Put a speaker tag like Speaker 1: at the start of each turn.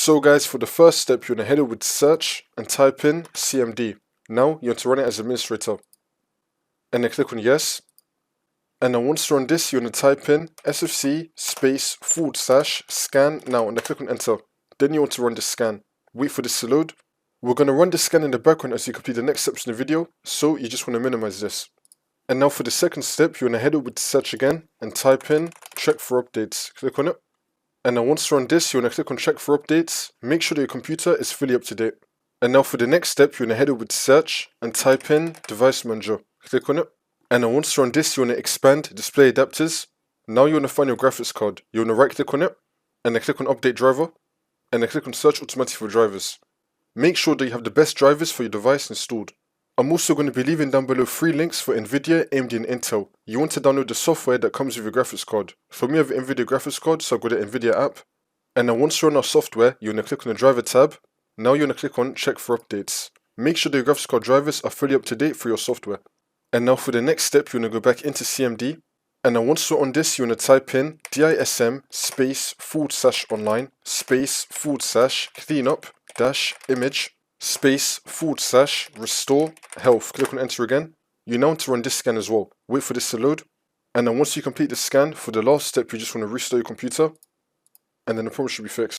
Speaker 1: So guys, for the first step, you want to head over to search and type in CMD. Now you want to run it as administrator. And then click on yes. And then once you run this, you want to type in sfc /scan now, and then click on enter. Then you want to run the scan. Wait for this to load. We're going to run the scan in the background as you complete the next steps in the video, so you just want to minimize this. And now for the second step, you want to head over to search again and type in check for updates. Click on it. And then once you run this, you want to click on check for updates. Make sure that your computer is fully up to date. And now for the next step, you want to head over to search and type in device manager. Click on it. And then once you run this, you want to expand display adapters. Now you want to find your graphics card. You want to right click on it and then click on update driver and then click on search automatically for drivers. Make sure that you have the best drivers for your device installed. I'm also going to be leaving down below 3 links for NVIDIA, AMD and Intel. You want to download the software that comes with your graphics card. For me I have an NVIDIA graphics card, so I'll go to NVIDIA app. And then once you run our software, you want to click on the driver tab. Now you want to click on check for updates. Make sure that your graphics card drivers are fully up to date for your software. And now for the next step, you want to go back into CMD. And then once you're on this, you want to type in DISM /online /cleanup -image /restore health. Click on enter again. You now want to run this scan as well. Wait for this to load. And then once you complete the scan, for the last step, you just want to restart your computer. And then the problem should be fixed.